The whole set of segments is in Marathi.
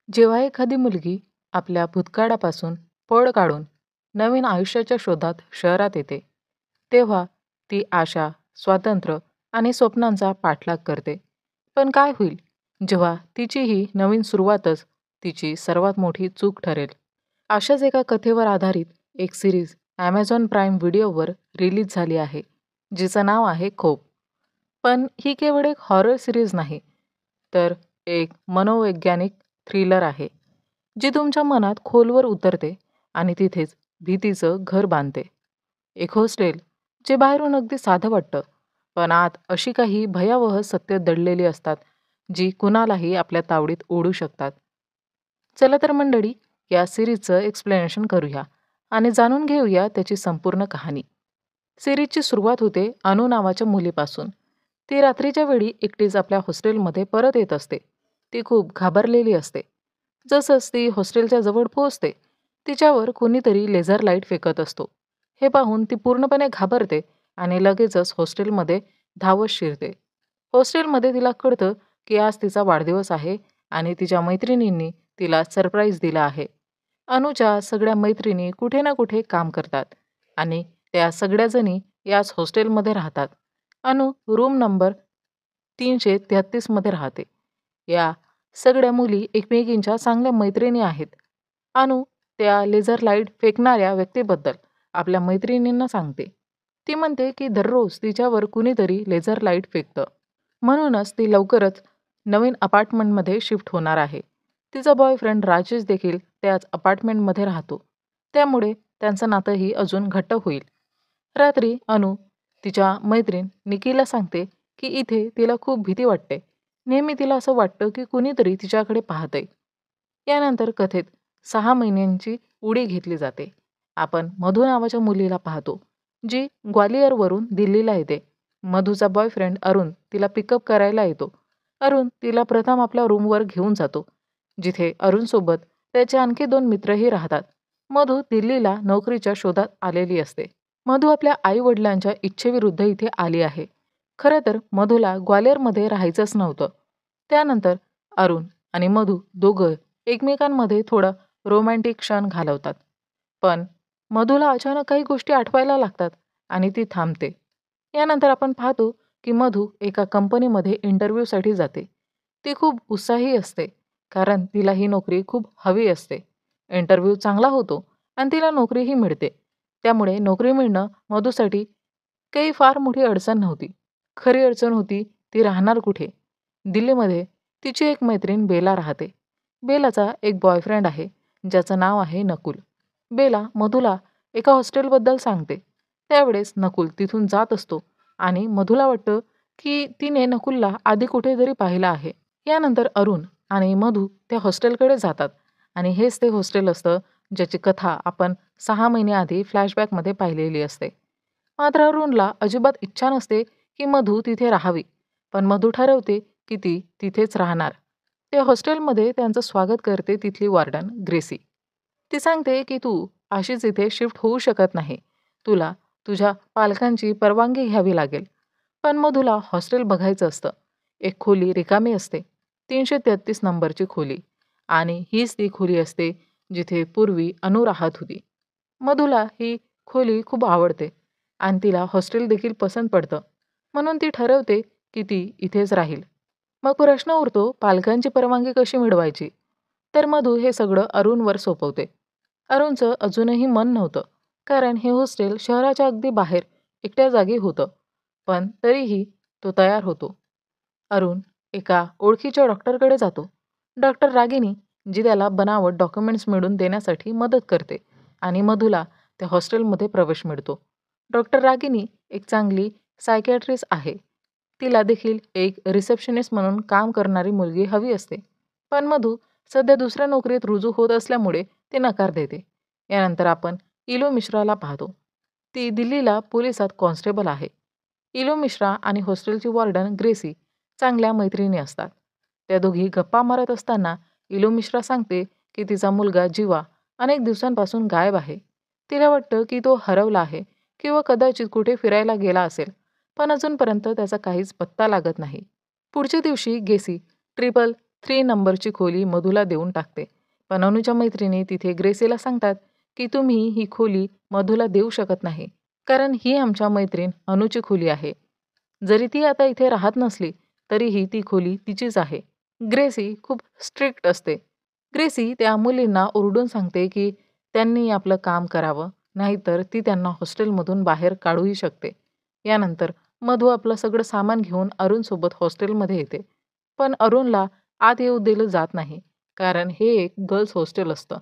जेव्हा एखादी मुलगी आपल्या भूतकाळापासून पळ काढून नवीन आयुष्याच्या शोधात शहरात येते, तेव्हा ती आशा, स्वातंत्र्य आणि स्वप्नांचा पाठलाग करते. पण काय होईल जेव्हा तिची ही नवीन सुरुवातच तिची सर्वात मोठी चूक ठरेल? अशाच एका कथेवर आधारित एक सिरीज ॲमेझॉन प्राईम व्हिडिओवर रिलीज झाली आहे, जिचं नाव आहे खोप. पण ही केवळ एक हॉरर सिरीज नाही, तर एक मनोवैज्ञानिक थ्रिलर आहे, जी तुमच्या मनात खोलवर उतरते आणि तिथेच भीतीचं घर बांधते. एक हॉस्टेल जे बाहेरून अगदी साधं वाटतं, पण आत अशी काही भयावह सत्य दडलेली असतात, जी कुणालाही आपल्या तावडीत ओढू शकतात. चला तर मंडळी, या सिरीजचं एक्सप्लेनेशन करूया आणि जाणून घेऊया त्याची संपूर्ण कहाणी. सिरीजची सुरुवात होते अनु नावाच्या मुलीपासून. ती रात्रीच्या वेळी एकटीच आपल्या हॉस्टेलमध्ये परत येत असते. ती खूप घाबरलेली असते. जसंच ती हॉस्टेलच्या जवळ पोहोचते, तिच्यावर कोणीतरी लेझर लाईट फेकत असतो. हे पाहून ती पूर्णपणे घाबरते आणि लगेचच हॉस्टेलमध्ये धावत शिरते. हॉस्टेलमध्ये तिला कळतं की आज तिचा वाढदिवस आहे आणि तिच्या मैत्रिणींनी तिला सरप्राईज दिला आहे. अनुच्या सगळ्या मैत्रिणी कुठे ना कुठे काम करतात आणि त्या सगळ्याजणी याच हॉस्टेलमध्ये राहतात. अनु रूम नंबर 333 मध्ये राहते. या सगळ्या मुली एकमेकींच्या चांगल्या मैत्रिणी आहेत. अनु त्या लेझर लाईट फेकणाऱ्या व्यक्तीबद्दल आपल्या मैत्रिणींना सांगते. ती म्हणते की दररोज तिच्यावर कुणीतरी लेझर लाईट फेकतं. म्हणूनच ती लवकरच नवीन अपार्टमेंटमध्ये शिफ्ट होणार आहे. तिचा बॉयफ्रेंड राजेश देखील त्याच अपार्टमेंटमध्ये राहतो. त्यामुळे त्यांचं नातंही अजून घट्ट होईल. रात्री अनु तिच्या मैत्रीण निकीला सांगते की इथे तिला खूप भीती वाटते. नेहमी तिला असं वाटतं की कुणीतरी तिच्याकडे पाहतंय. यानंतर कथेत 6 महिन्यांची उडी घेतली जाते. आपण मधू नावाच्या मुलीला पाहतो, जी ग्वालियरवरून दिल्लीला येते. मधूचा बॉयफ्रेंड अरुण तिला पिकअप करायला येतो. अरुण तिला प्रथम आपल्या रूमवर घेऊन जातो, जिथे अरुणसोबत त्याचे आणखी 2 मित्रही राहतात. मधू दिल्लीला नोकरीच्या शोधात आलेली असते. मधू आपल्या आई-वडिलांच्या इच्छेविरुद्ध इथे आली आहे. खरं तर मधूला ग्वालियरमध्ये राहायचंच नव्हतं. त्यानंतर अरुण आणि मधू दोघं एकमेकांमध्ये थोडा रोमॅन्टिक क्षण घालवतात. पण मधूला अचानक काही गोष्टी आठवायला लागतात आणि ती थांबते. यानंतर आपण पाहतो की मधू एका कंपनीमध्ये इंटरव्ह्यूसाठी जाते. ती खूप उत्साही असते, कारण तिला ही नोकरी खूप हवी असते. इंटरव्ह्यू चांगला होतो आणि तिला नोकरीही मिळते. त्यामुळे नोकरी मिळणं मधूसाठी काही फार मोठी अडचण नव्हती. खरी अडचण होती ती राहणार कुठे? दिल्लीमध्ये तिची एक मैत्रीण बेला राहते. बेलाचा एक बॉयफ्रेंड आहे, ज्याचं नाव आहे नकुल. बेला मधूला एका हॉस्टेलबद्दल सांगते. त्यावेळेस नकुल तिथून जात असतो आणि मधूला वाटतं की तिने नकुलला आधी कुठेतरी पाहिलं आहे. यानंतर अरुण आणि मधू त्या हॉस्टेलकडे जातात आणि हेच ते हॉस्टेल असतं, ज्याची कथा आपण 6 महिने आधी फ्लॅशबॅकमध्ये पाहिलेली असते. मात्र अरुणला अजिबात इच्छा नसते की मधू तिथे राहावी. पण मधू ठरवते की ती तिथेच राहणार. त्या हॉस्टेलमध्ये त्यांचं स्वागत करते तिथली वॉर्डन ग्रेसी. ती सांगते की तू अशीच इथे शिफ्ट होऊ शकत नाही. तुला तुझ्या पालकांची परवानगी घ्यावी लागेल. पण मधूला हॉस्टेल बघायचं असतं. एक खोली रिकामी असते, 333 नंबरची खोली. आणि हीच ती खोली असते जिथे पूर्वी अनु राहत होती. मधूला ही खोली खूप आवडते आणि तिला हॉस्टेल देखील पसंत पडतं. म्हणून ती ठरवते की ती इथेच राहील. मग प्रश्न उरतो, पालकांची परवानगी कशी मिळवायची? तर मधू हे सगळं अरुणवर सोपवते. अरुणचं अजूनही मन नव्हतं, कारण हे हॉस्टेल शहराच्या अगदी बाहेर एकट्या जागी होतं. पण तरीही तो तयार होतो. अरुण एका ओळखीच्या डॉक्टरकडे जातो. डॉक्टर रागिनी, जी त्याला बनावट डॉक्युमेंट्स मिळवून देण्यासाठी मदत करते आणि मधूला त्या हॉस्टेलमध्ये प्रवेश मिळतो. डॉक्टर रागिनी एक चांगली सायकियाट्रिस्ट आहे. तिला देखील एक रिसेप्शनिस्ट म्हणून काम करणारी मुलगी हवी असते. पण मधू सध्या दुसऱ्या नोकरीत रुजू होत असल्यामुळे ती नकार देते. यानंतर आपण इलो मिश्राला पाहतो. ती दिल्लीला पोलिसात कॉन्स्टेबल आहे. इलो मिश्रा आणि हॉस्टेलची वॉर्डन ग्रेसी चांगल्या मैत्रिणी असतात. त्या दोघी गप्पा मारत असताना इलो मिश्रा सांगते की तिचा मुलगा जीवा अनेक दिवसांपासून गायब आहे. तिला वाटतं की तो हरवला आहे किंवा कदाचित कुठे फिरायला गेला असेल, पण अजूनपर्यंत त्याचा काहीच पत्ता लागत नाही. पुढच्या दिवशी गेसी ट्रिपल 3 नंबरची खोली मधूला देऊन टाकते. पण अनुच्या मैत्रिणी तिथे ग्रेसीला सांगतात की तुम्ही ही खोली मधूला देऊ शकत नाही, कारण ही आमच्या मैत्रीण अनुची खोली आहे. जरी ती आता इथे राहत नसली तरीही ती खोली तिचीच आहे. ग्रेसी खूप स्ट्रिक्ट असते. ग्रेसी त्या मुलींना ओरडून सांगते की त्यांनी आपलं काम करावं, नाहीतर ती त्यांना हॉस्टेलमधून बाहेर काढूही शकते. यानंतर मधू आपलं सगळं सामान घेऊन अरुणसोबत हॉस्टेलमध्ये येते. पण अरुणला आत येऊ दिलं जात नाही, कारण हे एक गर्ल्स हॉस्टेल असतं.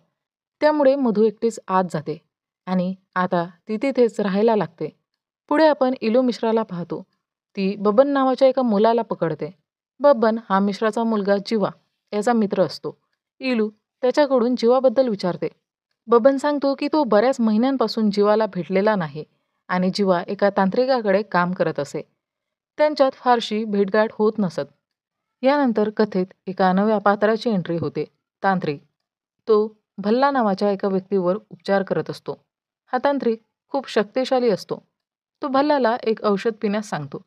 त्यामुळे मधू एकटीच आत जाते आणि आता ती तिथेच राहायला लागते. पुढे आपण इलू मिश्राला पाहतो. ती बबन नावाच्या एका मुलाला पकडते. बबन हा मिश्राचा मुलगा जीवा याचा मित्र असतो. इलू त्याच्याकडून जीवाबद्दल विचारते. बबन सांगतो की तो बऱ्याच महिन्यांपासून जीवाला भेटलेला नाही आणि जीवा एका तांत्रिकाकडे काम करत असे. त्यांच्यात फारशी भेटगाठ होत नसत. यानंतर कथेत एका नव्या पात्राची एंट्री होते, तांत्रिक. तो भल्ला नावाच्या एका व्यक्तीवर उपचार करत असतो. हा तांत्रिक खूप शक्तिशाली असतो. तो भल्लाला एक औषध पिण्यास सांगतो,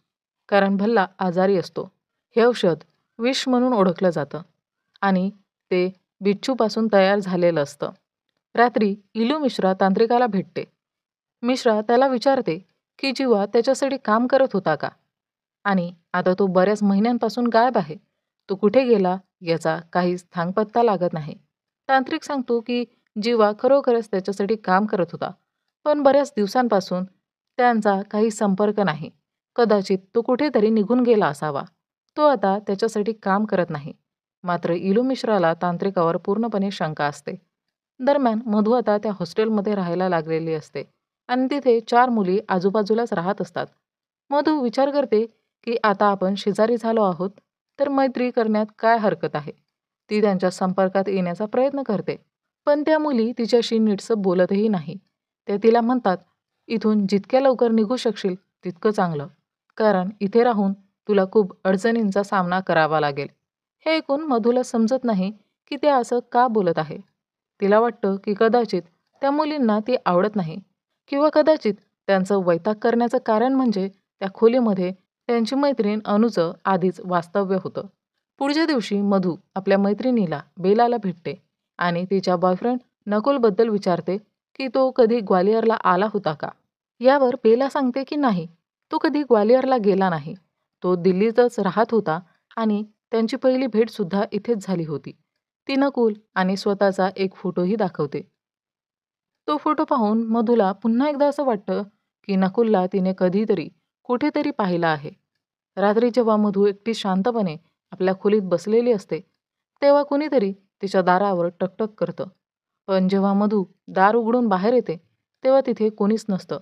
कारण भल्ला आजारी असतो. हे औषध विष म्हणून ओळखलं जातं आणि ते बिच्छूपासून तयार झालेलं असतं. रात्री इलू मिश्रा तांत्रिकाला भेटते. मिश्रा त्याला विचारते की जीवा त्याच्यासाठी काम करत होता का, आणि आता तो बऱ्याच महिन्यांपासून गायब आहे. तो कुठे गेला याचा काहीच थांगपत्ता लागत नाही. तांत्रिक सांगतो की जीवा खरोखरच त्याच्यासाठी काम करत होता, पण बऱ्याच दिवसांपासून त्यांचा काही संपर्क नाही. कदाचित तो कुठेतरी निघून गेला असावा. तो आता त्याच्यासाठी काम करत नाही. मात्र इलू मिश्राला तांत्रिकावर पूर्णपणे शंका असते. दरम्यान मधू आता त्या हॉस्टेलमध्ये राहायला लागलेली असते आणि तिथे 4 मुली आजूबाजूलाच राहत असतात. मधू विचार करते की आता आपण शेजारी झालो आहोत, तर मैत्री करण्यात काय हरकत आहे. ती त्यांच्या संपर्कात येण्याचा प्रयत्न करते, पण त्या मुली तिच्याशी नीटसं बोलतही नाही. त्या तिला म्हणतात, इथून जितक्या लवकर निघू शकशील तितकं चांगलं, कारण इथे राहून तुला खूप अडचणींचा सामना करावा लागेल. हे ऐकून मधूला समजत नाही की ते असं का बोलत आहे. तिला वाटतं की कदाचित त्या मुलींना ती आवडत नाही, किंवा कदाचित त्यांचं वैताग करण्याचं कारण म्हणजे त्या खोलीमध्ये त्यांची मैत्रीण अनुचं आधीच वास्तव्य होतं. पुढच्या दिवशी मधू आपल्या मैत्रिणीला बेलाला भेटते आणि तिच्या बॉयफ्रेंड नकुलबद्दल विचारते की तो कधी ग्वालियरला आला होता का. यावर बेला सांगते की नाही, तो कधी ग्वालियरला गेला नाही. तो दिल्लीतच राहत होता आणि त्यांची पहिली भेटसुद्धा इथेच झाली होती. ती नकुल आणि स्वतःचा एक फोटोही दाखवते. तो फोटो पाहून मधूला पुन्हा एकदा असं वाटतं की नकुलला तिने कधीतरी कुठेतरी पाहिलं आहे. रात्री जेव्हा मधू एकटी शांतपणे आपल्या खोलीत बसलेली असते, तेव्हा कुणीतरी तिच्या दारावर टकटक करतं. पण जेव्हा मधू दार उघडून बाहेर येते तेव्हा तिथे कोणीच नसतं.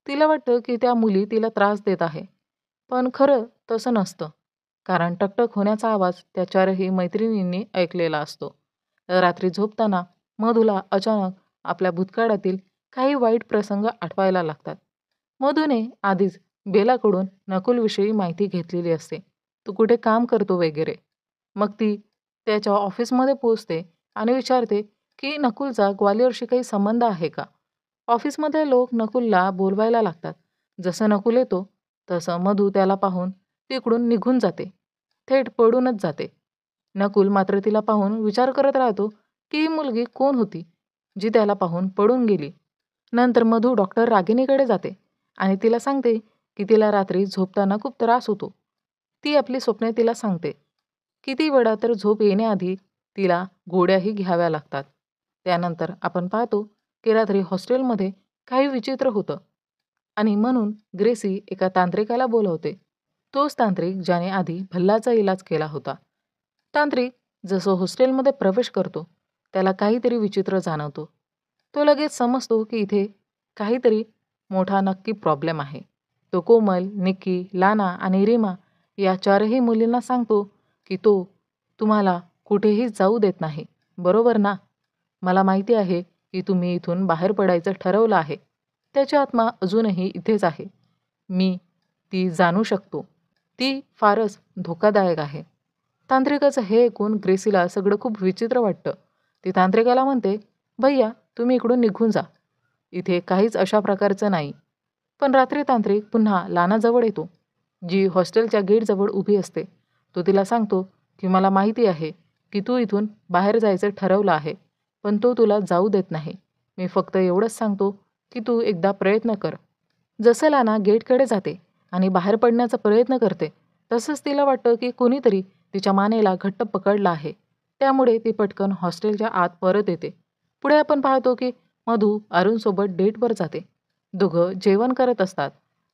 तिला वाटतं की त्या मुली तिला त्रास देत आहे, पण खरं तसं नसतं, कारण टकटक होण्याचा आवाज त्या 4ही मैत्रिणींनी ऐकलेला असतो. रात्री झोपताना मधूला अचानक आपल्या भूतकाळातील काही वाईट प्रसंग आठवायला लागतात. मधूने आधीच बेलाकडून नकुलविषयी माहिती घेतलेली असते. तो कुठे काम करतो वगैरे. मग ती त्याच्या ऑफिसमध्ये पोहोचते आणि विचारते की नकुलचा ग्वालियरशी काही संबंध आहे का. ऑफिसमधले लोक नकुलला बोलवायला लागतात. जसं नकुल येतो तसं मधू त्याला पाहून तिकडून निघून जाते. थेट पळूनच जाते. नकुल मात्र तिला पाहून विचार करत राहतो की ही मुलगी कोण होती, जी त्याला पाहून पळून गेली. नंतर मधू डॉक्टर रागिनीकडे जाते आणि तिला सांगते की तिला रात्री झोपताना खूप त्रास होतो. ती आपली स्वप्ने तिला सांगते. किती वेळा तर झोप येण्याआधी तिला गोळ्याही घ्याव्या लागतात. त्यानंतर आपण पाहतो की रात्री हॉस्टेलमध्ये काही विचित्र होतं आणि म्हणून ग्रेसी एका तांत्रिकाला बोलवते. तोच तांत्रिक ज्याने आधी भल्लाचा इलाज केला होता. तांत्रिक जसं हॉस्टेलमध्ये प्रवेश करतो त्याला काहीतरी विचित्र जाणवतो. तो लगेच समजतो की इथे काहीतरी मोठा नक्की प्रॉब्लेम आहे. तो कोमल, निक्की, लाना आणि रीमा या 4ही मुलींना सांगतो की तो तुम्हाला कुठेही जाऊ देत नाही, बरोबर ना. मला माहिती आहे की तुम्ही इथून बाहेर पडायचं ठरवलं आहे. त्याची आत्मा अजूनही इथेच आहे. मी ती जाणू शकतो. ती फारच धोकादायक आहे. तांत्रिकाचं हे ऐकून ग्रेसीला सगळं खूप विचित्र वाटतं. ती तांत्रिकाला म्हणते, भैया तुम्ही इकडून निघून जा. इथे काहीच अशा प्रकारचं नाही. पण रात्री तांत्रिक पुन्हा लानाजवळ येतो, जी हॉस्टेलच्या गेटजवळ उभी असते. तो तिला सांगतो की मला माहिती आहे की तू इथून बाहेर जायचं ठरवलं आहे, पण तो तुला जाऊ देत नाही. मी फक्त एवढंच सांगतो की तू एकदा प्रयत्न कर. जसं लाना गेटकडे जाते आणि बाहेर पडण्याचा प्रयत्न करते, तसंच तिला वाटतं की कोणीतरी तिच्या मानेला घट्ट पकडलं आहे. त्यामुळे ती पटकन हॉस्टेलच्या आत परत येते. पुढे आपण पाहतो की मधू अरुणसोबत डेटवर जाते. दोघं जेवण करत असतात,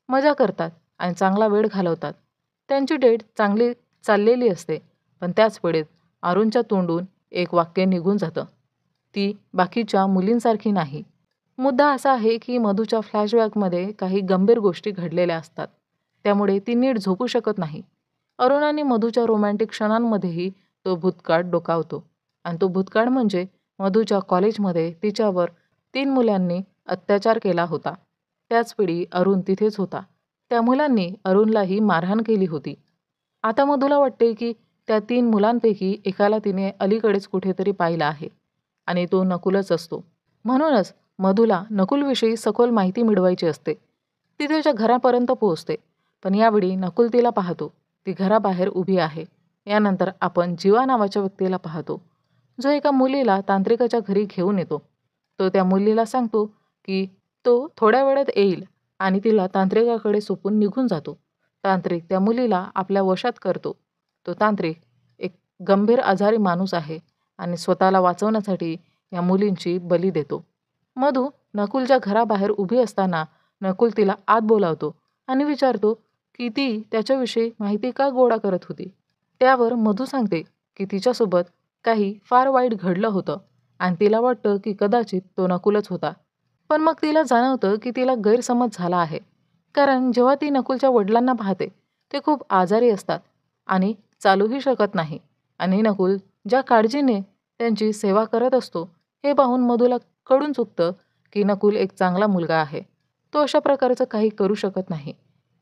मजा करतात आणि चांगला वेळ घालवतात. त्यांची डेट चांगली चाललेली असते, पण त्याच वेळेत अरुणच्या तोंडून एक वाक्य निघून जातं. ती बाकीच्या मुलींसारखी नाही. मुद्दा असा आहे की मधूच्या फ्लॅशबॅकमध्ये काही गंभीर गोष्टी घडलेल्या असतात. त्यामुळे ती नीट झोपू शकत नाही. अरुण आणि मधूच्या रोमॅन्टिक क्षणांमध्येही तो भूतकाळ डोकावतो. आणि तो भूतकाळ म्हणजे मधूच्या कॉलेजमध्ये तिच्यावर 3 मुलांनी अत्याचार केला होता. त्याचवेळी अरुण तिथेच होता. त्या मुलांनी अरुणलाही मारहाण केली होती. आता मधूला वाटते की त्या 3 मुलांपैकी एकाला तिने अलीकडेच कुठेतरी पाहिलं आहे आणि तो नकुलच असतो. म्हणूनच मधूला नकुलविषयी सखोल माहिती मिळवायची असते. ती तिच्या घरापर्यंत पोहोचते, पण यावेळी नकुल तिला पाहतो. ती घराबाहेर उभी आहे. यानंतर आपण जीवा नावाच्या व्यक्तीला पाहतो, जो एका मुलीला तांत्रिकाच्या घरी घेऊन येतो. तो त्या मुलीला सांगतो की तो थोड्या वेळात येईल आणि तिला तांत्रिकाकडे सोपून निघून जातो. तांत्रिक त्या मुलीला आपल्या वशात करतो. तो तांत्रिक एक गंभीर आजारी माणूस आहे आणि स्वतःला वाचवण्यासाठी या मुलींची बली देतो. मधू नकुलच्या घराबाहेर उभी असताना नकुल तिला आत बोलावतो आणि विचारतो की ती त्याच्याविषयी माहिती का गोळा करत होती. त्यावर मधू सांगते की तिच्यासोबत काही फार वाईट घडलं होतं आणि तिला वाटतं की कदाचित तो नकुलच होता. पण मग तिला जाणवतं की तिला गैरसमज झाला आहे. कारण जेव्हा ती नकुलच्या वडिलांना पाहते, ते खूप आजारी असतात आणि चालूही शकत नाही. आणि नकुल ज्या काळजीने त्यांची सेवा करत असतो, हे पाहून मधूला कळून चुकतं की नकुल एक चांगला मुलगा आहे. तो अशा प्रकारचं काही करू शकत नाही.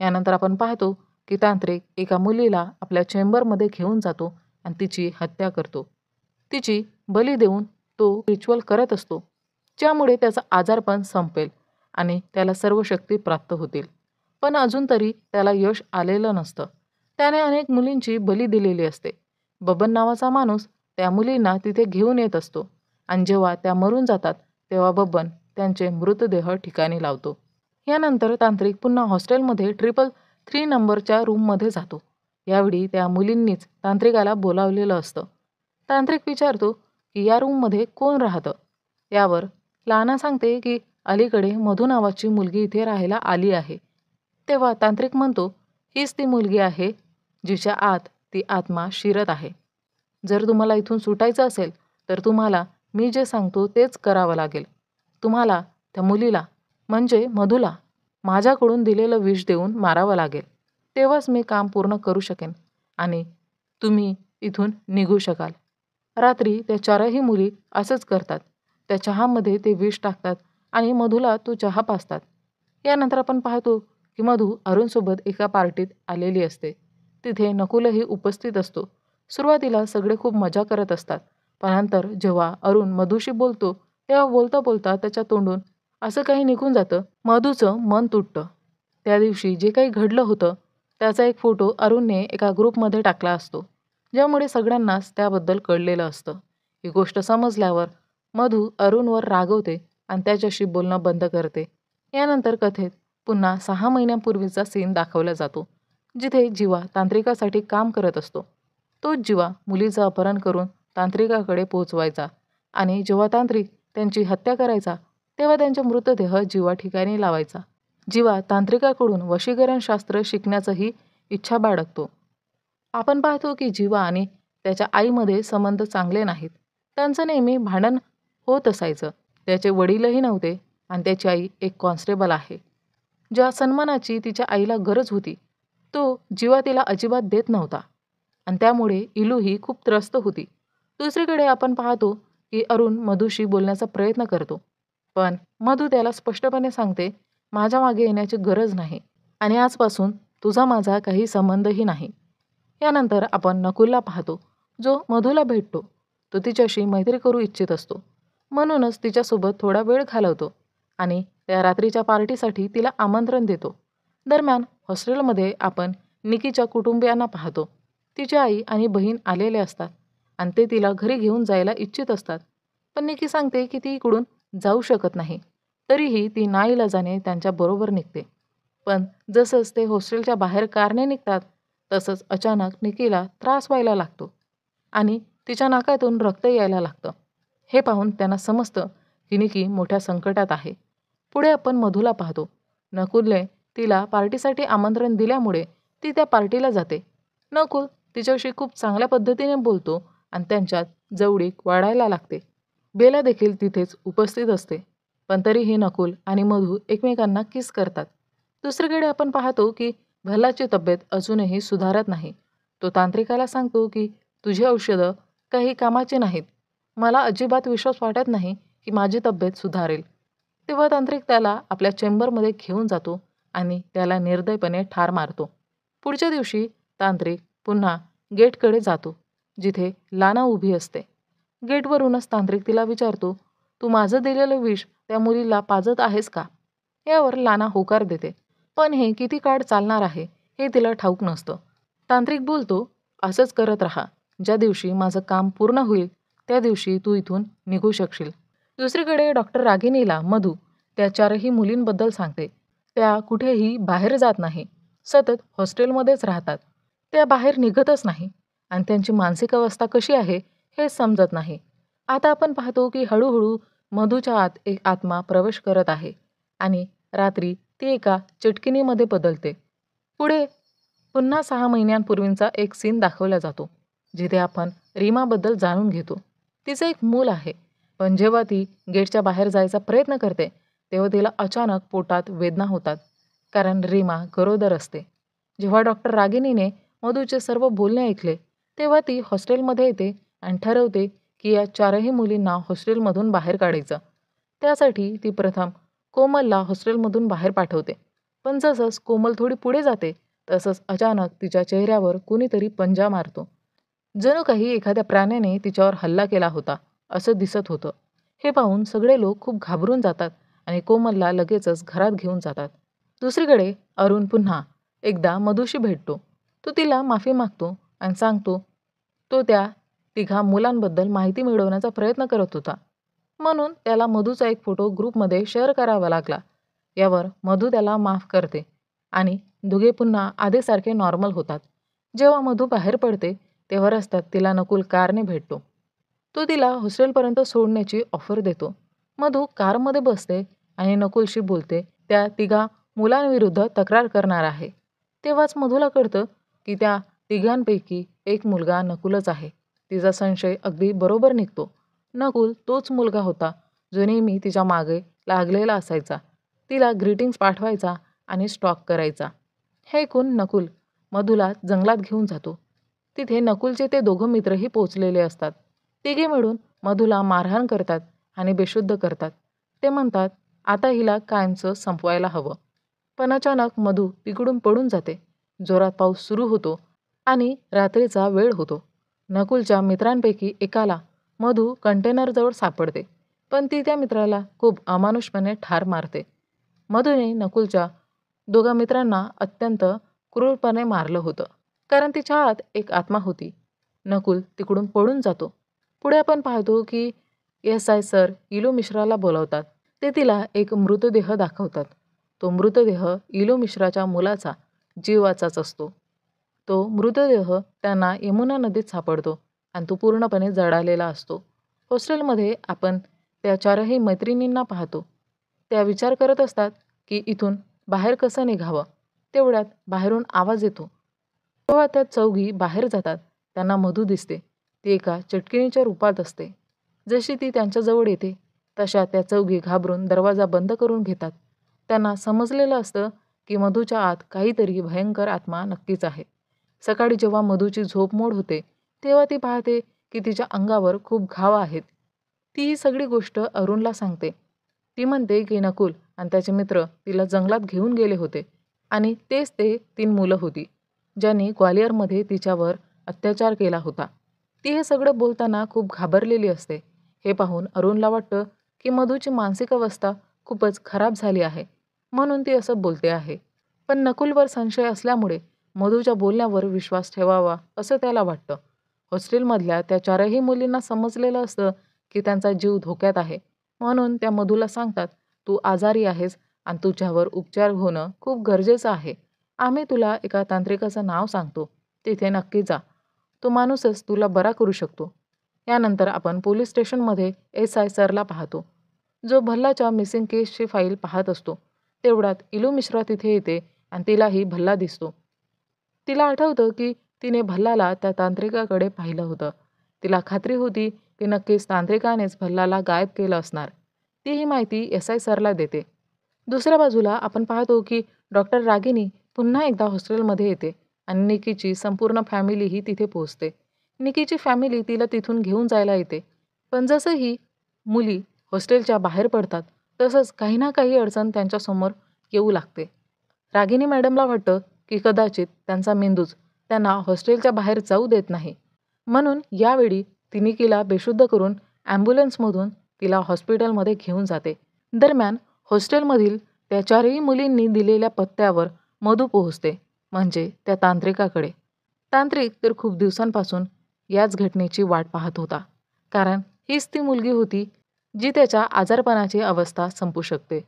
यानंतर आपण पाहतो की तांत्रिक एका मुलीला आपल्या चेंबरमध्ये घेऊन जातो आणि तिची हत्या करतो. तिची बली देऊन तो रिच्युअल करत असतो, ज्यामुळे त्याचा आजारपण संपेल आणि त्याला सर्व शक्ती प्राप्त होतील. पण अजून तरी त्याला यश आलेलं नसतं. त्याने अनेक मुलींची बली दिलेली असते. बबन नावाचा माणूस त्या मुलींना तिथे घेऊन येत असतो आणि जेव्हा त्या मरून जातात, तेव्हा बबन त्यांचे मृतदेह ठिकाणी लावतो. यानंतर तांत्रिक पुन्हा हॉस्टेलमध्ये 333 नंबरच्या रूममध्ये जातो. यावेळी त्या मुलींनीच तांत्रिकाला बोलावलेलं असतं. तांत्रिक विचारतो की या रूममध्ये कोण राहतं. यावर लाना सांगते की अलीकडे मधू नावाची मुलगी इथे राहायला आली आहे. तेव्हा तांत्रिक म्हणतो, हीच ती मुलगी आहे जिच्या आत ती आत्मा शिरत आहे. जर तुम्हाला इथून सुटायचं असेल तर तुम्हाला मी जे सांगतो तेच करावं लागेल. तुम्हाला त्या मुलीला म्हणजे मधूला माझ्याकडून दिलेलं विष देऊन मारावं लागेल. तेव्हाच मी काम पूर्ण करू शकेन आणि तुम्ही इथून निघू शकाल. रात्री त्या 4ही मुली असंच करतात. त्या चहामध्ये ते विष टाकतात आणि मधूला तो चहा पाजतात. यानंतर आपण पाहतो की मधू अरुणसोबत एका पार्टीत आलेली असते. तिथे नकुलही उपस्थित असतो. सुरुवातीला सगळे खूप मजा करत असतात, पण नंतर जेव्हा अरुण मधूशी बोलतो, तेव्हा बोलता बोलता त्याच्या तोंडून असं काही निघून जातं, मधूचं मन तुटतं. त्या दिवशी जे काही घडलं होतं त्याचा एक फोटो अरुणने एका ग्रुपमध्ये टाकला असतो, ज्यामुळे सगळ्यांनाच त्याबद्दल कळलेलं असतं. ही गोष्ट समजल्यावर मधू अरुणवर रागवते आणि त्याच्याशी बोलणं बंद करते. यानंतर कथेत पुन्हा 6 महिन्यांपूर्वीचा सीन दाखवला जातो, जिथे जीवा तांत्रिकासाठी काम करत असतो. तोच जीवा मुलीचं अपहरण करून तांत्रिकाकडे पोहोचवायचा आणि जेव्हा तांत्रिक त्यांची हत्या करायचा, तेव्हा त्यांचे मृतदेह जीवा ठिकाणी लावायचा. जीवा तांत्रिकाकडून वशीकरणशास्त्र शिकण्याचंही इच्छा बाळगतो. आपण पाहतो की जीवा आणि त्याच्या आईमध्ये संबंध चांगले नाहीत. त्यांचं नेहमी भांडण होत असायचं. त्याचे वडीलही नव्हते आणि त्याची आई एक कॉन्स्टेबल आहे. ज्या सन्मानाची तिच्या आईला गरज होती, तो जीवा तिला अजिबात देत नव्हता आणि त्यामुळे इलूही खूप त्रस्त होती. दुसरीकडे आपण पाहतो की अरुण मधूशी बोलण्याचा प्रयत्न करतो, पण मधू त्याला स्पष्टपणे सांगते, माझ्या मागे येण्याची गरज नाही आणि आजपासून तुझा माझा काही संबंधही नाही. यानंतर आपण नकुलला पाहतो, जो मधूला भेटतो. तो तिच्याशी मैत्री करू इच्छित असतो, म्हणूनच तिच्यासोबत थोडा वेळ घालवतो आणि त्या रात्रीच्या पार्टीसाठी तिला आमंत्रण देतो. दरम्यान हॉस्टेलमध्ये आपण निकीच्या कुटुंबियांना पाहतो. तिची आई आणि बहीण आलेले असतात आणि ते तिला घरी घेऊन जायला इच्छित असतात. पण निकी सांगते की ती इकडून जाऊ शकत नाही. तरीही ती नाईलाजाने त्यांच्याबरोबर निघते. पण जसंच ते हॉस्टेलच्या बाहेर कारने निघतात, तसंच अचानक निकीला त्रास व्हायला लागतो आणि तिच्या नाकातून रक्त यायला लागतं. हे पाहून त्यांना समजतं की निकी मोठ्या संकटात आहे. पुढे आपण मधूला पाहतो. नकुलने तिला पार्टीसाठी आमंत्रण दिल्यामुळे ती त्या पार्टीला जाते. नकुल तिच्याशी खूप चांगल्या पद्धतीने बोलतो आणि त्यांच्यात जवळीक वाढायला लागते. बेला देखील तिथेच उपस्थित असते. पण तरीही नकुल आणि मधू एकमेकांना किस करतात. दुसरीकडे आपण पाहतो की भल्लाची तब्येत अजूनही सुधारत नाही. तो तांत्रिकाला सांगतो की तुझी औषधं काही कामाची नाहीत. मला अजिबात विश्वास वाटत नाही की माझी तब्येत सुधारेल. तेव्हा तांत्रिक त्याला आपल्या चेंबरमध्ये घेऊन जातो आणि त्याला निर्दयपणे ठार मारतो. पुढच्या दिवशी तांत्रिक पुन्हा गेटकडे जातो, जिथे लाना उभी असते. गेटवरूनच तांत्रिक तिला विचारतो, तू माझं दिलेलं विष त्या मुलीला पाजत आहेस का? यावर लाना होकार देते. पण हे किती काळ चालणार आहे हे तिला ठाऊक नसतं. तांत्रिक बोलतो, असंच करत राहा. ज्या दिवशी माझं काम पूर्ण होईल त्या दिवशी तू इथून निघू शकशील. दुसरीकडे डॉक्टर रागिनीला मधू त्या 4ही मुलींबद्दल सांगते. त्या कुठेही बाहेर जात नाही. सतत हॉस्टेलमध्येच राहतात. त्या बाहेर निघतच नाही आणि त्यांची मानसिक अवस्था कशी आहे हे समजत नाही. आता आपण पाहतो की हळूहळू मधूच्या आत एक आत्मा प्रवेश करत आहे आणि रात्री ती एका चिटकिनीमध्ये बदलते. पुढे पुन्हा 6 महिन्यांपूर्वीचा एक सीन दाखवला जातो, जिथे आपण रीमाबद्दल जाणून घेतो. तिचं एक मूल आहे. पण जेव्हा ती गेटच्या बाहेर जायचा प्रयत्न करते, तेव्हा तिला अचानक पोटात वेदना होतात, कारण रीमा गरोदर असते. जेव्हा डॉक्टर रागिनीने मधूचे सर्व बोलणे ऐकले, तेव्हा ती हॉस्टेलमध्ये येते आणि ठरवते की या 4ही मुलींना हॉस्टेलमधून बाहेर काढायचं. त्यासाठी ती प्रथम कोमलला हॉस्टेलमधून बाहेर पाठवते. पण जसंच कोमल थोडी पुढे जाते, तसंच अचानक तिच्या चेहऱ्यावर कुणीतरी पंजा मारतो. जणू काही एखाद्या प्राण्याने तिच्यावर हल्ला केला होता असं दिसत होतं. हे पाहून सगळे लोक खूप घाबरून जातात आणि कोमलला लगेचच घरात घेऊन जातात. दुसरीकडे अरुण पुन्हा एकदा मधूशी भेटतो. तो तिला माफी मागतो आणि सांगतो तो त्या तिघा मुलांबद्दल माहिती मिळवण्याचा प्रयत्न करत होता, म्हणून त्याला मधूचा एक फोटो ग्रुपमध्ये शेअर करावा लागला. यावर मधू त्याला माफ करते आणि दोघे पुन्हा आधीसारखे नॉर्मल होतात. जेव्हा मधू बाहेर पडते तेव्हा रस्त्यात तिला नकुल कारने भेटतो. तो तिला हॉस्टेलपर्यंत सोडण्याची ऑफर देतो. मधू कारमध्ये बसते आणि नकुलशी बोलते. त्या तिघा मुलांविरुद्ध तक्रार करणार आहे. तेव्हाच मधूला कळतं की त्या तिघांपैकी एक मुलगा नकुलच आहे. तिचा संशय अगदी बरोबर निघतो. नकुल तोच मुलगा होता जो नेहमी तिच्या मागे लागलेला असायचा. तिला ग्रीटिंग्स पाठवायचा आणि स्टॉक करायचा. हे ऐकून नकुल मधूला जंगलात घेऊन जातो. तिथे नकुलचे ते दोघं मित्रही पोचलेले असतात. तिघे मिळून मधूला मारहाण करतात आणि बेशुद्ध करतात. ते म्हणतात आता हिला कायमचं संपवायला हवं. पण अचानक मधू तिकडून पडून जाते. जोरात पाऊस सुरू होतो आणि रात्रीचा वेळ होतो. नकुलच्या मित्रांपैकी एकाला मधू कंटेनरजवळ सापडते, पण ती त्या मित्राला खूप अमानुषपणे ठार मारते. मधूने नकुलच्या दोघा मित्रांना अत्यंत क्रूरपणे मारलं होतं, कारण तिच्या आत एक आत्मा होती. नकुल तिकडून पळून जातो. पुढे आपण पाहतो की SI सर इलू मिश्राला बोलावतात. ते तिला एक मृतदेह दाखवतात. तो मृतदेह इलू मिश्राच्या मुलाचा जीवाचाच असतो. तो मृतदेह त्यांना यमुना नदीत सापडतो आणि तो पूर्णपणे जळालेला असतो. हॉस्टेलमध्ये आपण त्या 4ही मैत्रिणींना पाहतो. त्या विचार करत असतात की इथून बाहेर कसं निघावं. तेवढ्यात बाहेरून आवाज येतो. तेव्हा त्या चौघी बाहेर जातात. त्यांना मधू दिसते. ती एका चटकिणीच्या रूपात असते. जशी ती त्यांच्याजवळ येते तशा त्या चौघी घाबरून दरवाजा बंद करून घेतात. त्यांना समजलेलं असतं की मधूच्या आत काहीतरी भयंकर आत्मा नक्कीच आहे. सकाळी जेव्हा मधूची झोप मोड होते तेव्हा ती पाहते की तिच्या अंगावर खूप घाव आहेत. ती ही सगळी गोष्ट अरुणला सांगते. ती म्हणते की नकुल आणि त्याचे मित्र तिला जंगलात घेऊन गेले होते आणि तेच ते 3 मुलं होती ज्यांनी ग्वालियरमध्ये तिच्यावर अत्याचार केला होता. ती हे सगळं बोलताना खूप घाबरलेली असते. हे पाहून अरुणला वाटतं की मधूची मानसिक अवस्था खूपच खराब झाली आहे, म्हणून ती असं बोलते आहे. पण नकुलवर संशय असल्यामुळे मधूच्या बोलण्यावर विश्वास ठेवावा असं त्याला वाटतं. हॉस्टेलमधल्या त्या 4ही मुलींना समजलेलं असतं की त्यांचा जीव धोक्यात आहे. म्हणून त्या मधूला सांगतात, तू आजारी आहेस आणि तुझ्यावर उपचार होणं खूप गरजेचं आहे. आम्ही तुला एका तांत्रिकाचं नाव सांगतो, तिथे नक्की जा. तो माणूसच तुला बरा करू शकतो. यानंतर आपण पोलीस स्टेशनमध्ये SI सरला पाहतो, जो भल्लाच्या मिसिंग केसची फाईल पाहत असतो. तेवढ्यात इलू मिश्रा तिथे येते आणि तिलाही भल्ला दिसतो. तिला आठवतं की तिने भल्लाला त्या तांत्रिकाकडे पाहिलं होतं. तिला खात्री होती की नक्कीच तांत्रिकानेच भल्लाला गायब केलं असणार. ती ही माहिती SI सरला देते. दुसऱ्या बाजूला आपण पाहतो की डॉक्टर रागिनी पुन्हा एकदा हॉस्टेलमध्ये येते आणि निकीची संपूर्ण फॅमिलीही तिथे पोहोचते. निकीची फॅमिली तिला तिथून घेऊन जायला येते. पण जसं ही मुली हॉस्टेलच्या बाहेर पडतात, तसंच काही ना काही अडचण त्यांच्यासमोर येऊ लागते. रागिनी मॅडमला वाटतं की कदाचित त्यांचा मेंदूच त्यांना हॉस्टेलच्या बाहेर जाऊ देत नाही. म्हणून यावेळी ती निकीला बेशुद्ध करून ॲम्ब्युलन्समधून तिला हॉस्पिटलमध्ये घेऊन जाते. दरम्यान हॉस्टेलमधील त्या 4ही मुलींनी दिलेल्या पत्त्यावर मधू पोहोचते, म्हणजे त्या तांत्रिकाकडे. तांत्रिक तर खूप दिवसांपासून याच घटनेची वाट पाहत होता, कारण हीच ती मुलगी होती जी त्याच्या आजारपणाची अवस्था संपू शकते.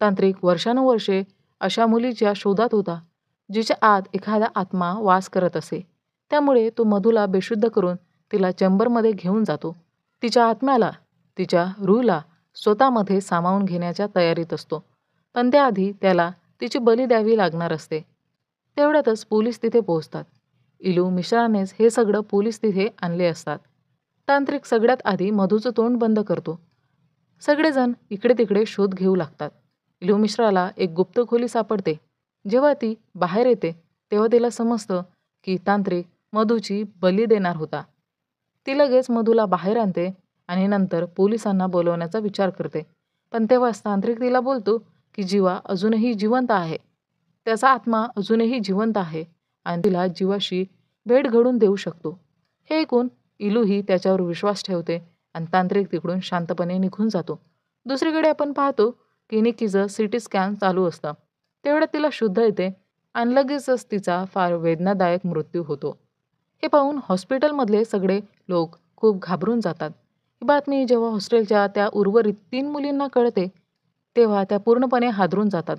तांत्रिक वर्षानुवर्षे अशा मुलीच्या शोधात होता, जिच्या आत एखादा आत्मा वास करत असे. त्यामुळे तो मधूला बेशुद्ध करून तिला चेंबरमध्ये घेऊन जातो. तिच्या आत्म्याला, तिच्या रूहला स्वतःमध्ये सामावून घेण्याच्या तयारीत असतो. पण त्याआधी त्याला तिची बली द्यावी लागणार असते. तेवढ्यातच पोलीस तिथे पोहोचतात. इलू मिश्रानेच हे सगळं पोलीस तिथे आणले असतात. तांत्रिक सगळ्यात आधी मधूचं तोंड बंद करतो. सगळेजण इकडे तिकडे शोध घेऊ लागतात. इलू मिश्राला एक गुप्त खोली सापडते. जेव्हा ती बाहेर येते तेव्हा तिला समजतं की तांत्रिक मधूची बली देणार होता. ती लगेच मधूला बाहेर आणते आणि नंतर पोलिसांना बोलवण्याचा विचार करते. पण तेव्हाच तांत्रिक तिला बोलतो की जीवा अजूनही जिवंत आहे. त्याचा आत्मा अजूनही जिवंत आहे आणि तिला जीवाशी भेट घडवून देऊ शकतो. हे ऐकून इलूही त्याच्यावर विश्वास ठेवते आणि तांत्रिक तिकडून शांतपणे निघून जातो. दुसरीकडे आपण पाहतो की निकीचं CT स्कॅन चालू असतं. तेवढ्यात तिला शुद्ध येते आणि लगेचच तिचा फार वेदनादायक मृत्यू होतो. हे पाहून हॉस्पिटलमधले सगळे लोक खूप घाबरून जातात. ही बातमी जेव्हा हॉस्टेलच्या त्या उर्वरित 3 मुलींना कळते, तेव्हा त्या पूर्णपणे हादरून जातात.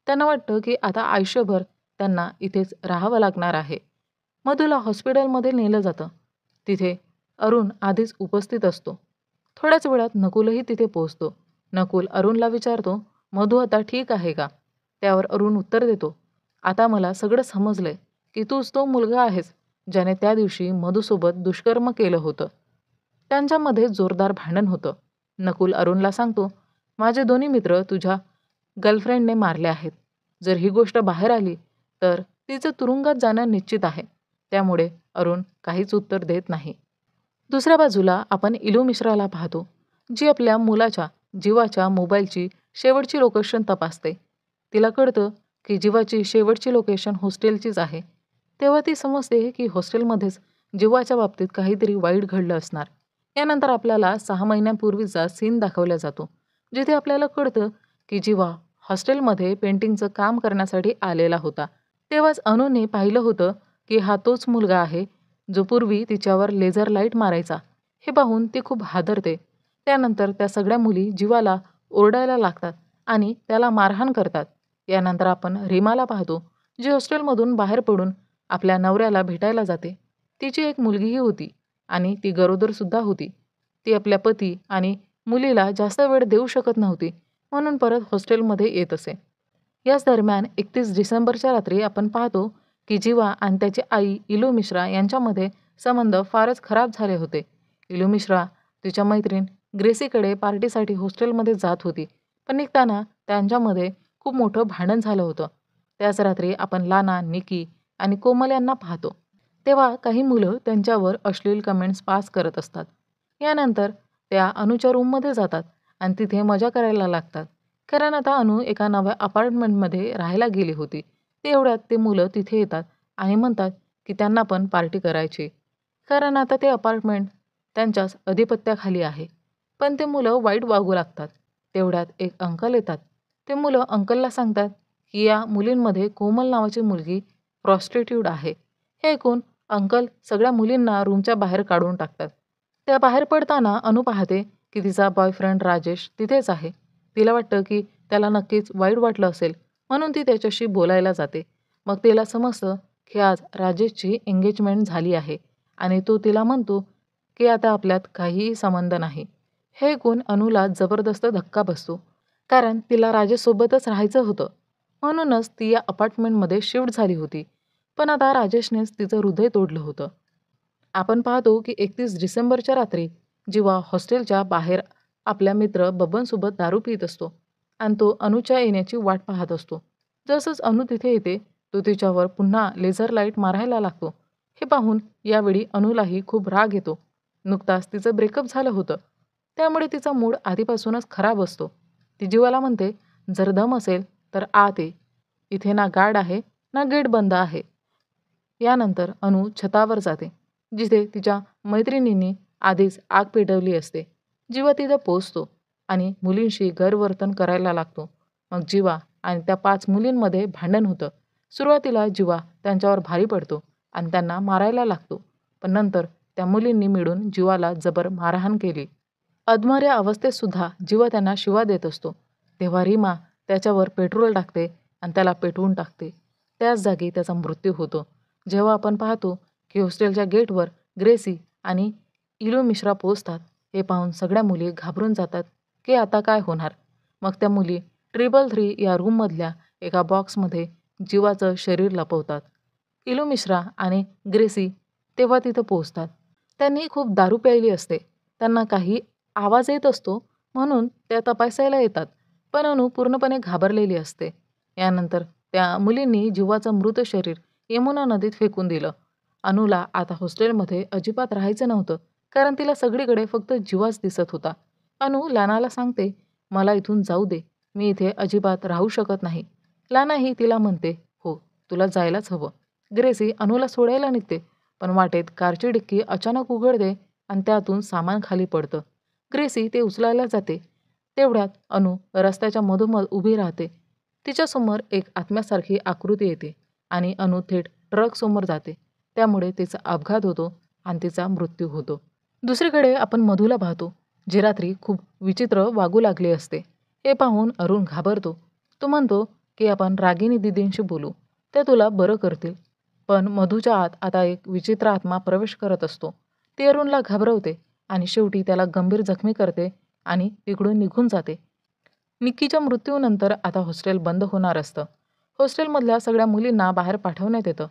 त्यांना वाटतं की आता आयुष्यभर त्यांना इथेच राहावं लागणार आहे. मधूला हॉस्पिटलमध्ये नेलं जातं. तिथे अरुण आधीच उपस्थित असतो. थोड्याच वेळात नकुलही तिथे पोहोचतो. नकुल अरुणला विचारतो, मधू आता ठीक आहे का? त्यावर अरुण उत्तर देतो, आता मला सगळं समजलंय की तूच तो मुलगा आहेस ज्याने त्या दिवशी मधूसोबत दुष्कर्म केलं होतं. त्यांच्यामध्ये जोरदार भांडण होतं. नकुल अरुणला सांगतो, माझे दोन्ही मित्र तुझ्या गर्लफ्रेंडने मारले आहेत. जर ही गोष्ट बाहेर आली तर तिचं तुरुंगात जाणं निश्चित आहे. त्यामुळे अरुण काहीच उत्तर देत नाही. दुसऱ्या बाजूला आपण इलू मिश्राला पाहतो, जी आपल्या मुलाच्या जीवाच्या मोबाईलची शेवटची लोकेशन तपासते. तिला कळतं की जीवाची शेवटची लोकेशन हॉस्टेलचीच आहे. तेव्हा ती समजते की हॉस्टेलमध्येच जीवाच्या बाबतीत काहीतरी वाईट घडलं असणार. यानंतर आपल्याला 6 महिन्यांपूर्वीचा सीन दाखवला जातो, जिथे आपल्याला कळतं की जीवा हॉस्टेलमध्ये पेंटिंगचं काम करण्यासाठी आलेला होता. तेव्हाच अनुने पाहिलं होतं की हा तोच मुलगा आहे जो पूर्वी तिच्यावर लेझर लाईट मारायचा. हे पाहून ती खूप हादरते. त्यानंतर त्या सगळ्या मुली जीवाला ओरडायला लागतात आणि त्याला मारहाण करतात. यानंतर आपण रीमाला पाहतो, जी हॉस्टेलमधून बाहेर पडून आपल्या नवऱ्याला भेटायला जाते. तिची एक मुलगीही होती आणि ती गरोदरसुद्धा होती. ती आपल्या पती आणि मुलीला जास्त वेळ देऊ शकत नव्हती, म्हणून परत हॉस्टेलमध्ये येत असे. याच दरम्यान 31 डिसेंबरच्या रात्री आपण पाहतो की जीवा आणि त्याची आई इलू मिश्रा यांच्यामध्ये संबंध फारच खराब झाले होते. इलू मिश्रा तिच्या मैत्रीण ग्रेसीकडे पार्टीसाठी हॉस्टेलमध्ये जात होती, पण निघताना त्यांच्यामध्ये खूप मोठं भांडण झालं होतं. त्याच रात्री आपण लाना, निकी आणि कोमल यांना पाहतो. तेव्हा काही मुलं त्यांच्यावर अश्लील कमेंट्स पास करत असतात. यानंतर त्या अनुच्या रूममध्ये जातात आणि तिथे मजा करायला लागतात, कारण आता अनु एका नव्या अपार्टमेंटमध्ये राहायला गेली होती. तेवढ्यात ते मुलं तिथे येतात आणि म्हणतात की त्यांना पण पार्टी करायची, कारण आता ते अपार्टमेंट त्यांच्याच अधिपत्याखाली आहे. पण ते मुलं वाईट वागू लागतात. तेवढ्यात एक अंकल येतात. ते मुलं अंकलला सांगतात की या मुलींमध्ये कोमल नावाची मुलगी प्रॉस्टिट्यूट आहे. हे ऐकून अंकल सगळ्या मुलींना रूमच्या बाहेर काढून टाकतात. त्या बाहेर पडताना अनु पाहते की तिचा बॉयफ्रेंड राजेश तिथेच आहे. तिला वाटतं की त्याला नक्कीच वाईट वाटलं असेल, म्हणून ती त्याच्याशी बोलायला जाते. मग तिला समजतं की आज राजेशची एंगेजमेंट झाली आहे आणि तो तिला म्हणतो की आता आपल्यात काहीही संबंध नाही. हे ऐकून अनुला जबरदस्त धक्का बसतो, कारण तिला राजेशसोबतच राहायचं होतं. म्हणूनच ती या अपार्टमेंटमध्ये शिफ्ट झाली होती. पण आता राजेशनेच तिचं हृदय तोडलं होतं. आपण पाहतो की 31 डिसेंबरच्या रात्री जेव्हा हॉस्टेलच्या बाहेर आपल्या मित्र बबनसोबत दारू पित असतो आणि तो अनुच्या येण्याची वाट पाहत असतो. जसंच अनु तिथे येते, तो तिच्यावर पुन्हा लेझर लाईट मारायला लागतो. हे पाहून यावेळी अनुलाही खूप राग येतो. नुकताच तिचं ब्रेकअप झालं होतं, त्यामुळे तिचा मूड आधीपासूनच खराब असतो. ती जीवाला म्हणते, जर दम असेल तर आत ये. इथे ना गार्ड आहे ना गेट बंद आहे. यानंतर अनु छतावर जाते, जिथे तिच्या मैत्रिणींनी आधीच आग पेटवली असते. जीवा तिथं पोहोचतो आणि मुलींशी गैरवर्तन करायला लागतो. मग जीवा आणि त्या 5 मुलींमध्ये भांडण होतं. सुरुवातीला जीवा त्यांच्यावर भारी पडतो आणि त्यांना मारायला लागतो. पण नंतर त्या मुलींनी मिळून जीवाला जबर मारहाण केली. अधमऱ्या अवस्थेत सुद्धा जीवा त्यांना शिवा देत असतो. तेव्हा रीमा त्याच्यावर पेट्रोल टाकते आणि त्याला पेटवून टाकते. त्याच जागी त्याचा मृत्यू होतो. जेव्हा आपण पाहतो की हॉस्टेलच्या गेटवर ग्रेसी आणि इलू मिश्रा पोहोचतात, हे पाहून सगळ्या मुली घाबरून जातात की आता काय होणार. मग त्या मुली 333 या रूममधल्या एका बॉक्समध्ये जीवाचं शरीर लपवतात. इलू मिश्रा आणि ग्रेसी तेव्हा तिथं पोहोचतात. त्यांनी खूप दारू प्यायली असते. त्यांना काही आवाज येत असतो, म्हणून त्या तपासायला येतात. पण अनु पूर्णपणे घाबरलेली असते. यानंतर त्या मुलींनी जीवाचं मृत शरीर यमुना नदीत फेकून दिलं. अनुला आता हॉस्टेलमध्ये अजिबात राहायचं नव्हतं, कारण तिला सगळीकडे फक्त जीवाच दिसत होता. अनु लानाला सांगते, मला इथून जाऊ दे, मी इथे अजिबात राहू शकत नाही. लानाही तिला म्हणते, हो, तुला जायलाच हवं. ग्रेसी अनुला सोडायला निघते, पण वाटेत कारची डिक्की अचानक उघडते आणि त्यातून सामान खाली पडतं. ग्रेसी ते उचलायला जाते. तेवढ्यात अनु रस्त्याच्या मधोमध उभी राहते. तिच्यासमोर एक आत्म्यासारखी आकृती येते आणि अनु थेट ट्रकसमोर जाते. त्यामुळे तिचा अपघात होतो आणि तिचा मृत्यू होतो. दुसरीकडे आपण मधूला पाहतो, जी रात्री खूप विचित्र वागू लागली असते. हे पाहून अरुण घाबरतो. तो म्हणतो की आपण रागिनी दीदींशी बोलू, ते तुला बरं करतील. पण मधूच्या आत आता एक विचित्र आत्मा प्रवेश करत असतो. ती अरुणला घाबरवते आणि शेवटी त्याला गंभीर जखमी करते आणि तिकडून निघून जाते. निक्कीच्या मृत्यूनंतर आता हॉस्टेल बंद होणार असतं. हॉस्टेलमधल्या सगळ्या मुलींना बाहेर पाठवण्यात येतं.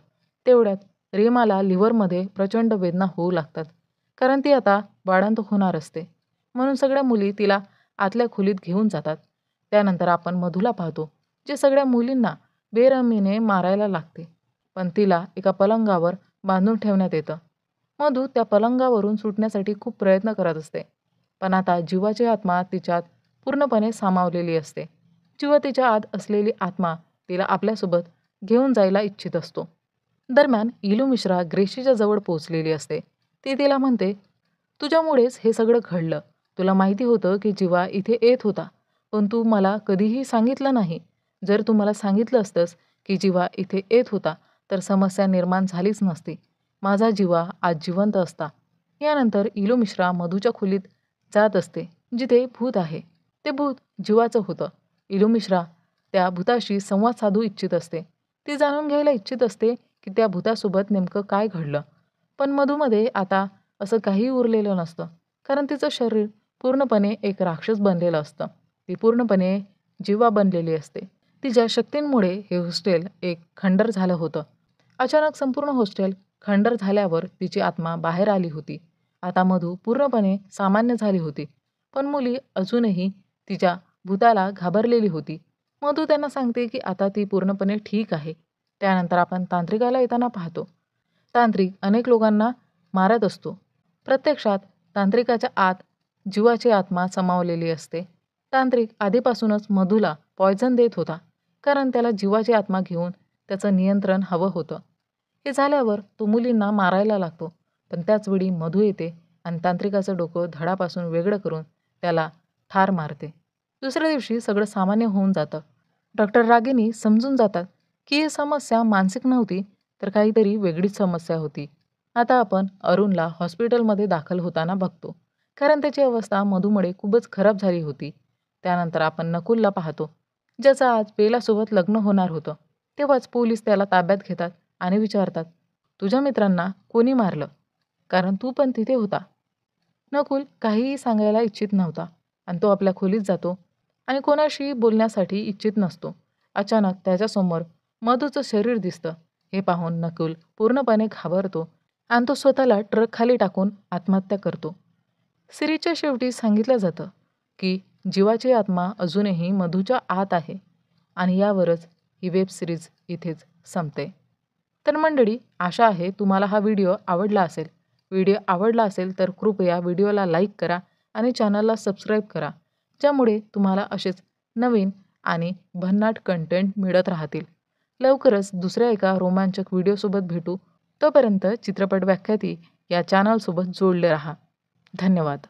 तेवढ्यात रीमाला लिव्हरमध्ये प्रचंड वेदना होऊ लागतात, कारण ती आता बाळंत होणार असते. म्हणून सगळ्या मुली तिला आतल्या खोलीत घेऊन जातात. त्यानंतर आपण मधूला पाहतो, जे सगळ्या मुलींना बेरहमीने मारायला लागते. पण तिला एका पलंगावर बांधून ठेवण्यात येतं. मधू त्या पलंगावरून सुटण्यासाठी खूप प्रयत्न करत असते, पण आता जीवाची आत्मा तिच्यात पूर्णपणे सामावलेली असते. जीवा तिच्या आत असलेली आत्मा तिला आपल्यासोबत घेऊन जायला इच्छित असतो. दरम्यान इलू मिश्रा ग्रेशीच्या जवळ पोहोचलेली असते. ती तिला म्हणते, तुझ्यामुळेच हे सगळं घडलं. तुला माहिती होतं की जीवा इथे येत होता, पण तू मला कधीही सांगितलं नाही. जर तू मला सांगितलं असतंस की जीवा इथे येत होता, तर समस्या निर्माण झालीच नसती. माझा जीवा आज जिवंत असता. यानंतर इलू मिश्रा मधूच्या खोलीत जात असते, जिथे भूत आहे. ते भूत जीवाचं होतं. इलू मिश्रा त्या भूताशी संवाद साधू इच्छित असते. ती जाणून घ्यायला इच्छित असते की त्या भूतासोबत नेमकं काय घडलं. पण मधूमध्ये आता असं काहीही उरलेलं नसतं, कारण तिचं शरीर पूर्णपणे एक राक्षस बनलेलं असतं. ती पूर्णपणे जीवा बनलेली असते. तिच्या शक्तींमुळे हे हॉस्टेल एक खंडर झालं होतं. अचानक संपूर्ण हॉस्टेल खंडर झाल्यावर तिची आत्मा बाहेर आली होती. आता मधू पूर्णपणे सामान्य झाली होती, पण मुली अजूनही तिच्या भूताला घाबरलेली होती. मधू त्यांना सांगते की आता ती पूर्णपणे ठीक आहे. त्यानंतर आपण तांत्रिकाला येताना पाहतो. तांत्रिक अनेक लोकांना मारत असतो. प्रत्यक्षात तांत्रिकाच्या आत जीवाची आत्मा समावलेली असते. तांत्रिक आधीपासूनच मधूला पॉयझन देत होता, कारण त्याला जीवाची आत्मा घेऊन त्याचं नियंत्रण हवं होतं. हे झाल्यावर तो मुलींना मारायला लागतो, पण त्याचवेळी मधू येते आणि तांत्रिकाचं डोकं धडापासून वेगळं करून त्याला ठार मारते. दुसऱ्या दिवशी सगळं सामान्य होऊन जातं. डॉक्टर रागिनी समजून जातात की ही समस्या मानसिक नव्हती, तर काहीतरी वेगळीच समस्या होती. आता आपण अरुणला हॉस्पिटलमध्ये दाखल होताना बघतो, कारण त्याची अवस्था मधूमुळे खूपच खराब झाली होती. त्यानंतर आपण नकुलला पाहतो, ज्याचं आज बेलासोबत लग्न होणार होतं. तेव्हाच पोलीस त्याला ताब्यात घेतात आणि विचारतात, तुझ्या मित्रांना कोणी मारलं? कारण तू पण तिथे होता. नकुल काहीही सांगायला इच्छित नव्हता आणि तो आपल्या खोलीत जातो आणि कोणाशी बोलण्यासाठी इच्छित नसतो. अचानक त्याच्यासमोर मधूचं शरीर दिसतं. हे पाहून नकुल पूर्णपणे घाबरतो आणि तो स्वतःला ट्रक खाली टाकून आत्महत्या करतो. सिरीजच्या शेवटी सांगितलं जातं की जीवाची आत्मा अजूनही मधूच्या आत आहे आणि यावरच ही वेब सिरीज इथेच संपते. तर मंडळी, आशा आहे तुम्हाला हा व्हिडिओ आवडला असेल. व्हिडिओ आवडला असेल तर कृपया व्हिडिओला लाईक करा आणि चॅनलला सबस्क्राईब करा, ज्यामुळे तुम्हाला असेच नवीन आणि भन्नाट कंटेंट मिळत राहतील. लवकरच दुसऱ्या एका रोमांचक व्हिडिओसोबत भेटू. तोपर्यंत चित्रपट व्याख्याती या चॅनलसोबत जोडले राहा. धन्यवाद.